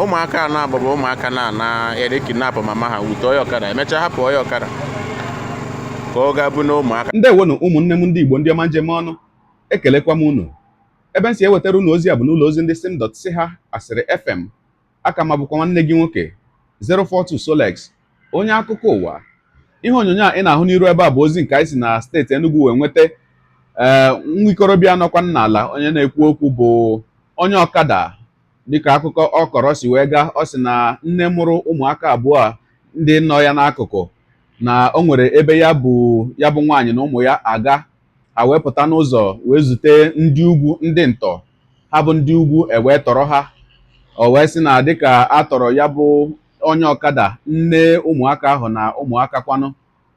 ụmụaka na-agbaba ụmụaka na ere kidnap mama ha wute onye ọkada emechaa hapụ onye ọkada ka ọ ga bụ na ụmụaka. Ndewonu ụmụnne m ndị Igbo ndị ọma njem ọnụ, ekelekwa m unu. Ebe m si ewetara unu ozi a bụ n'ụlọ ozi ndị sim.si ha asịrị FM. Aka ma bụkwa nwanne gị nwoke 042 Solex, onye akụkọ ụwa. Ihe onyonyo a ị na-ahụ n'iru ebe a bụ ozi nke anyị si na steeti Enugu wee nweta. Nwa ikorobịa nọkwa n'ala onye na-ekwu okwu bụ onye ọkada. Dịka akụkọ ọ kọrọ si wee gaa, ọ sị na nne mụrụ ụmụaka abụọ ndị nọ ya n'akụkụ, na o nwere ebe ya bụ nwaanyị na ụmụ ya aga wepụta n'ụzọ wee zute ndị ugwu, ndị ntọ. Ha bụ ndị ugwu wee tọrọ ha. O wee sị na dịka a tọrọ ya bụ onye ọkada, nne ụmụaka ahụ na ụmụaka kwanụ,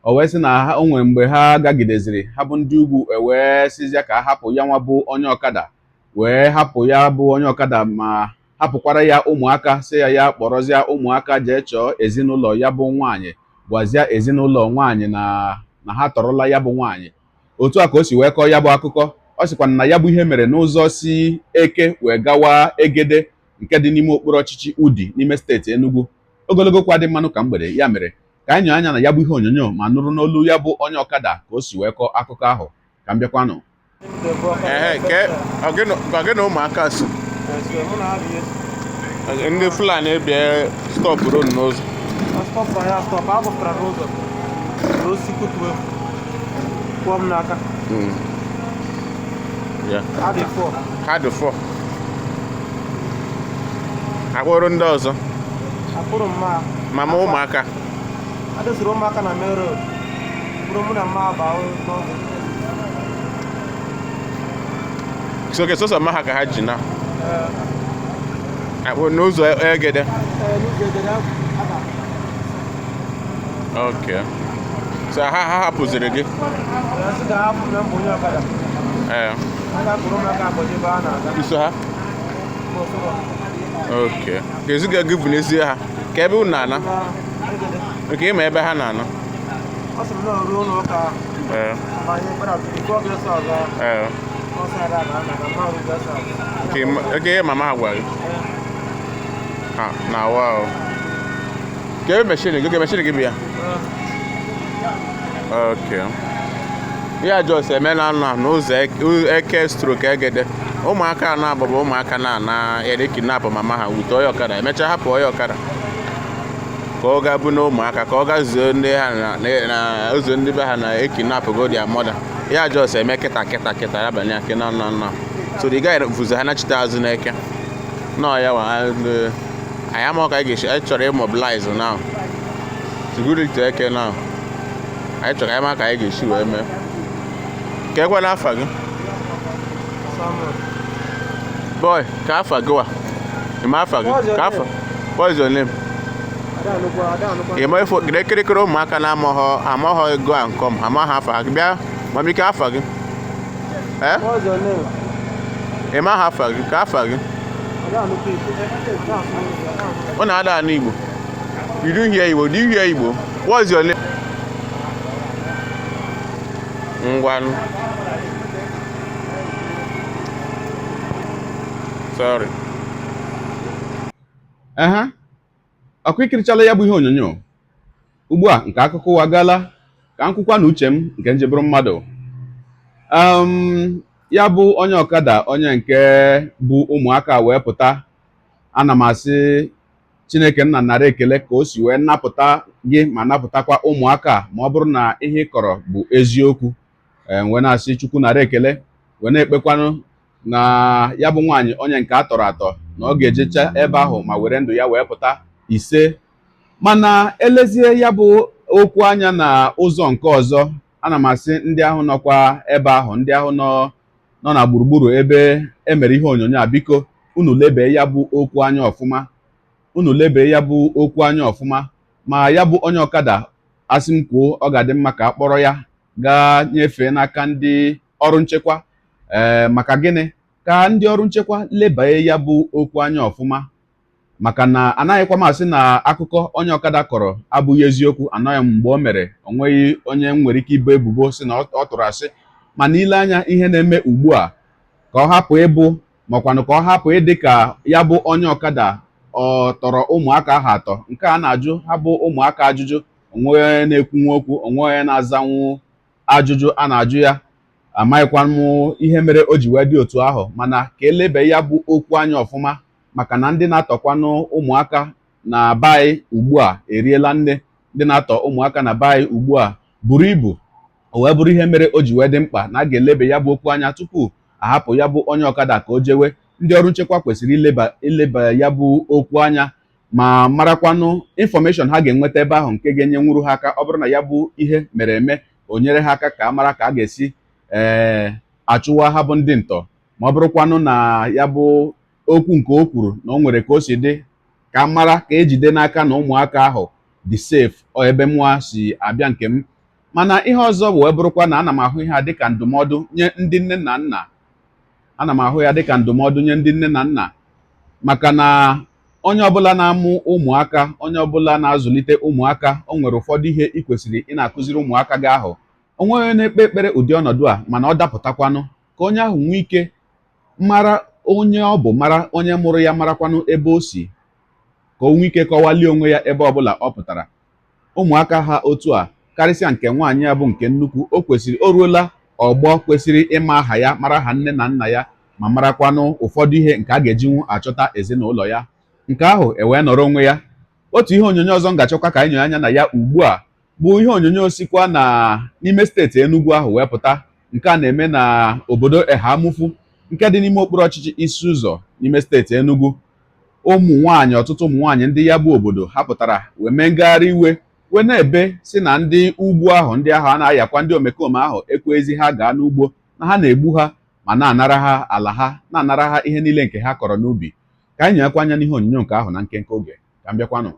o wee sị na o nwere mgbe ha gagideziri, ha bụ ndị ugwu wee sịzịa ka a hapụ ya nwa bụ onye ọkada, wee hapụ ya bụ onye ọkada ma hapụkwara ya ụmụaka, sị ya kpọrọzịa ụmụaka jee chọọ ezinụlọ ya bụ nwaanyị, gwazie ezinụlọ nwaanyị na ha tọrọla ya bụ nwaanyị. Otu a ka o si wee kọọ ya bụ akụkọ. Ọ sịkwana na ya bụ ihe mere n'ụzọ si Eke wee gawa Egede nke dị n'ime okpuru ọchịchị Udi n'ime steeti Enugu. Ogologo kwa dị mmanụ ka mgbede, ya mere ka anyị nyoo anya na ya bụ ihe onyonyo ma nụrụ n'olu ya bụ onye ọkada ka o si wee kọọ akụkọ ahụ. Ka m bịakwanụ. Gị na ụmụaka so ndị Fulani bịa stọpụrụ n'ụzọ. Ha dị fọ. Akpọrọ ndị ọzọ. Mama ụmụaka. Na main road. So ke sọsọ ma ha ka ha ji na. Akpọ n'ụzọ Egede. Okay. So ha hapụziri gị. Iso ha. Okay. Ka eziga gị bụ n'ezie ha. Ka ebe unu na-ana. Nke ịma ebe ha na-ana. Ke mama ha gwara gị. Ha na wow. Ka ebe machine gị bịa. Okay. Ya just eme na n'ụzọ Eke stroke Egede. Ụmụaka na-agbaba ụmụaka na ere kidnap mama ha wute onye ọkada emechaa hapụ onye ọkada ka ọ ga bụ na ụmụaka ka ọ ga zuo ndị ha na ụzọ ndị be ha na ekidnap go dia mother. Ya just eme kịta abalị ake na so the guy vuze ha nachite azụ n'Eke nọ ya wa anyị ama ka anyị chọrọ immobilize now security Eke now anyị chọrọ ịma ka anyị ga-esi wee mee. Ka ekwe n'afa gị boy, ka afa gị wa ịma afa gị ka afa what is your name? Ịma ifo kirikiri ụmụaka na-amaghọ go and come amaghị afa gị bịa mami ka afa gị ịma ha afa gị ka afa gị ọ na-ada anụ Igbo. You do hear Igbo? Do you hear Igbo? What is your name? Ngwanụ. Sorry. Ọkụ ikirichala ya bụ ihe onyonyo. Ugbu a nke akụkọ ụwa gaala ka m kwukwa na uche m nke njebụrụ mmadụ. Ya bụ onye ọkada, onye nke bụ ụmụaka wee pụta. Ana m asị Chineke nna nara ekele ka o si wee napụta gị ma napụtakwa ụmụaka ma ọ bụrụ na ihe ị kọrọ bụ eziokwu. Wee na-asị Chukwu nara ekele, wee na-ekpekwanụ na ya bụ nwaanyị onye nke atọrọ atọ na ọ ga-ejecha ebe ahụ ma were ndụ ya wee pụta ise. Mana elezie ya bụ okwu anya na ụzọ nke ọzọ, ana m asị ndị ahụ nọkwa ebe ahụ, ndị ahụ nọ na gburugburu ebe emere ihe onyonyo a, biko unu lebee ya bụ okwu anya ọfụma. Unu lebee ya bụ okwu anya ọfụma. Ma ya bụ onye ọkada, asị m kwuo, ọ ga-adị mma ka a kpọrọ ya gaa nyefee n'aka ndị ọrụ nchekwa. Maka gịnị? Ka ndị ọrụ nchekwa lebanye ya bụ okwu anya ọfụma. Maka na anaghịkwa m asị na akụkọ onye ọkada kọrọ abụghị eziokwu. Anọghị m mgbe o mere, o nweghị onye nwere ike ibo ebubo sị na ọ tụrụ asị. Mana ile anya ihe na-eme ugbu a, ka ọ hapụ ịbụ makwanụ ka ọ hapụ ịdị ka ya bụ onye ọkada ọ tọrọ ụmụaka ahụ atọ. Nke a na-ajụ ha bụ ụmụaka ajụjụ, onwe onye na-ekwunwu okwu, onwe onye na-azanwu ajụjụ a na-ajụ ya. Amaghịkwa m ihe mere o ji wee dị otu ahụ, mana ka elebe ya bụ okwu anya ọfụma, maka na ndị na-atọkwanụ ụmụaka na be anyị ugbu a eriela nne. Ndị na-atọ ụmụaka na be anyị ugbu a buru ibu. O wee bụrụ ihe mere o ji wee dị mkpa na a ga-elebe ya bụ okwu anya tupu ahapụ ya bụ onye ọkada ka o jewe. Ndị ọrụ nchekwa kwesịrị ileba ya bụ okwu anya ma marakwanụ infọmeshọn ha ga-enweta ebe ahụ nke ga-enyenwuru ha aka. Ọ bụrụ na ya bụ ihe mere eme, o nyere ha aka ka a mara ka a ga-esi achụwa ha bụ ndị ntọ. Ma ọ bụrụkwanụ na ya bụ okwu nke o kwuru na o nwere ka o si dị, ka a mara ka ejide n'aka na ụmụaka ahụ dị safe. Ọ ebe mụa si abịa nke m. Mana ihe ọzọ bụ wee bụrụkwa na ana m ahụ ihe a dịka ndụmọdụ nye ndị nne na nna. Ana m ahụ ya dịka ndụmọdụ nye ndị nne na nna, maka na onye ọbụla na-amụ ụmụaka, onye ọbụla na-azụlite ụmụaka, o nwere ụfọdụ ihe ị kwesịrị ị na-akụziri ụmụaka gị ahụ. O nweghị onye na-ekpe ekpere ụdị ọnọdụ a, mana ọ dapụtakwanụ ka onye ahụ nwee ike mara onye ọ bụ, mara onye mụrụ ya, marakwanụ ebe o si, ka o nwee ike kọwalie onwe ya ebe ọbụla ọ pụtara. Ụmụaka ha otu a, karịsịa nke nwaanyị ya bụ nke nnukwu, o ruola ọgbọ kwesịrị ịma aha ya, mara aha nne na nna ya, ma marakwanụ ụfọdụ ihe nke a ga-ejinwu achọta ezinụlọ ya. Nke ahụ ewee nọrọ onwe ya. Otu ihe onyonyo ọzọ m ga-achọkwa ka anyị nyere anya na ya ugbu a bụ ihe onyonyo sikwa n'ime steeti Enugu ahụ wee pụta. Nke a na-eme na obodo Ehamufu nke dị n'ime okpuru ọchịchị Isi Ụzọ n'ime steeti Enugu. Ụmụ nwaanyị, ọtụtụ ụmụ nwaanyị ndị ya bụ obodo ha pụtara wee mee ngagharị iwe, wee na-ebe si na ndị ugwu ahụ, ndị ahụ a na-ayakwa ndị omekome ahụ ekwezi ha gaa n'ugbo, na ha na-egbu ha ma na-anara ha ala ha, na-anara ha ihe niile nke ha kọrọ n'ubi. Ka anyị nyekwa anya n'ihe onyonyo nke ahụ na nkenke oge. Ka m bịakwanụ.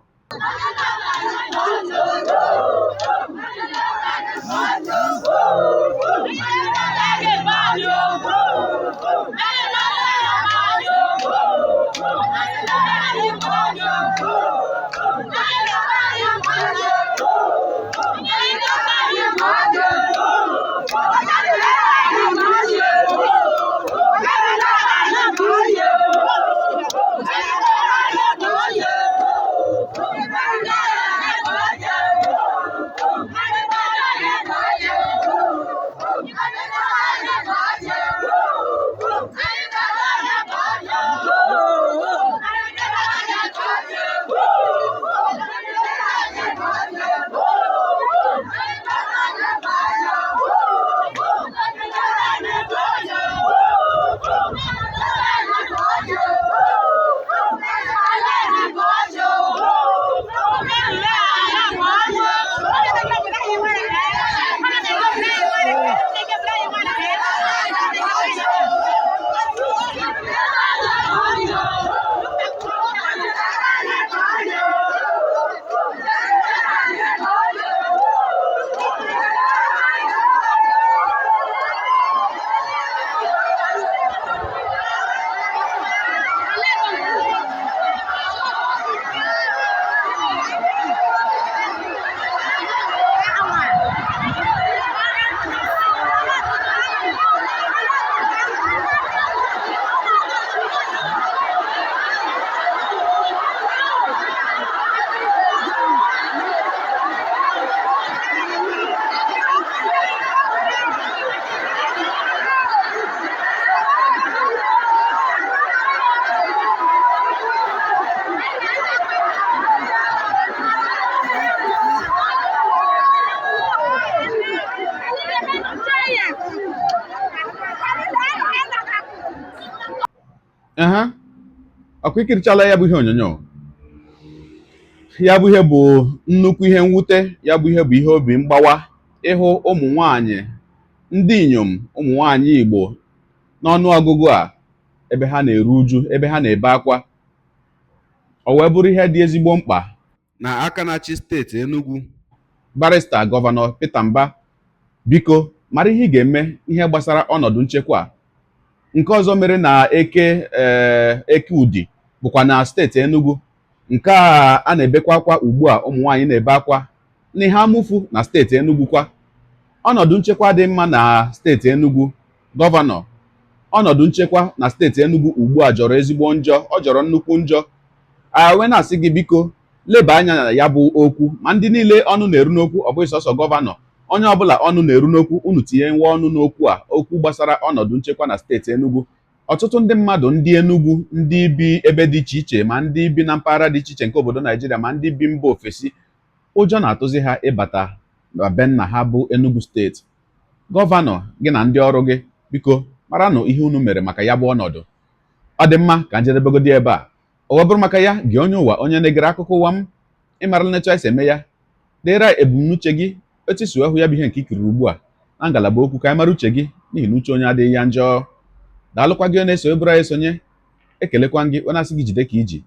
Ọkwa ikirichala ya bụ ihe onyonyo. Ya bụ ihe bụ nnukwu ihe mwute. Ya bụ ihe bụ ihe obi mgbawa ịhụ ụmụ nwanyị, ndị inyom, ụmụ nwanyị Igbo n'ọnụ ọgụgụ a, ebe ha na-eru uju, ebe ha na-ebe akwa. O wee bụrụ ihe dị ezigbo mkpa na aka na-achị steeti Enugu, barista gọvanọ Peter Mbah, biko mara ihe ị ga-eme ihe gbasara ọnọdụ nchekwa. Nke ọzọ mere na eke Udi bụkwa na steeti Enugu. Nke a na-ebekwa akwa ugbu a, ụmụ nwaanyị na-ebe akwa n'Ihamufu na steeti Enugu kwa. Ọnọdụ nchekwa dị mma na steeti Enugu. Gọvanọ, ọnọdụ nchekwa na steeti Enugu ugbu a jọrọ ezigbo njọ. Ọ jọrọ nnukwu njọ. wee na-asị gị biko leba anya na ya bụ okwu, ma ndị niile ọnụ na-eru n'okwu, ọ bụghị sọsọ gọvanọ, onye ọbụla ọnụ na-eru n'okwu, unu tinye nwa ọnụ n'okwu a, okwu gbasara ọnọdụ nchekwa na steeti Enugu. Ọtụtụ ndị mmadụ, ndị Enugu, ndị bi ebe dị iche iche, ma ndị bi na mpaghara dị iche iche nke obodo Naijiria, ma ndị bi mba ofesi, ụjọ na-atụzi ha ịbata na be nna ha bụ Enugu steeti. Gọvanọ gị na ndị ọrụ gị, biko maranụ ihe unu mere maka ya bụ ọnọdụ. Ọ dị mma ka njedebegodi ebe a. Ọ bụrụ maka ya gị onye ụwa, onye na-egere akụkọ ụwa m, ịmara netu anyị si eme ya, deere ebumnuche gị, etu isi hụ ya bụ ihe nke ikiriri ugbu a na ngalaba okwu, ka anyị mara uche gị, n'ihi na uche onye adịghị ya njọ. Daalụkwa gị na-eso eburu anyị esonye. Ekelekwa gị onye asị gị jide ka iji,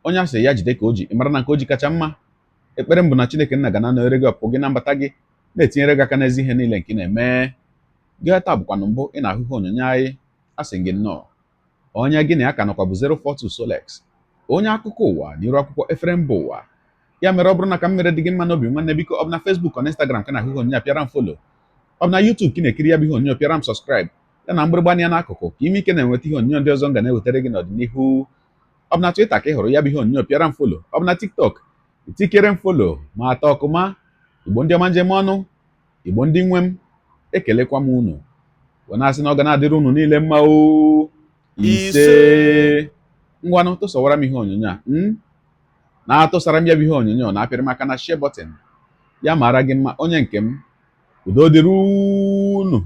onye asị ya jide ka o ji, ịmara na nke o ji kacha mma. Ekpere m bụ na Chineke nna ga na-anọnyere gị ọpụpụ gị na mbata gị, na-etinyere gị aka n'ezi ihe niile nke ị na-eme. Gị taa bụkwanụ mbụ ị na-ahụ ihe onyonyo anyị, asị gị nnọọ. Onye gị na ya ka nọkwa bụ 042 Solex, onye akụkọ ụwa n'iru akwụkwọ efere mba ụwa. Ya mere, ọ bụrụ na ka m mere dị gị mma n'obi nwanne, biko ọ bụ na Facebook ọ na Instagram ka na-ahụ ihe onyonyo, pịara m folo. Ọ bụ na YouTube ka ị na-ekiri ya bụ ihe onyonyo, pịara m sọskraịb, ya na mgbịrịgba anya n'akụkụ, ka ime ike na-enweta ihe onyonyo ndị ọzọ m ga na-ewetara gị n'ọdịnihu. Ọ bụ na Twitter ka ị hụrụ ya bụ ihe onyonyo, pịara m folo. Ọ bụ na TikTok, itikere m folo ma atọ ọkụma. Igbo ndị ọma njem ọnụ, Igbo ndị nwe m, ekelekwa m unu. Wee na-asị na ọ ga na-adịrị unu niile mma o. Ise. Ngwanụ tụsawara m ihe onyonyo a na-atụsara m ya bụ ihe onyonyo, na-apịrị m aka na share button. Ya mara gị mma onye nke m. Udo dịrị unu.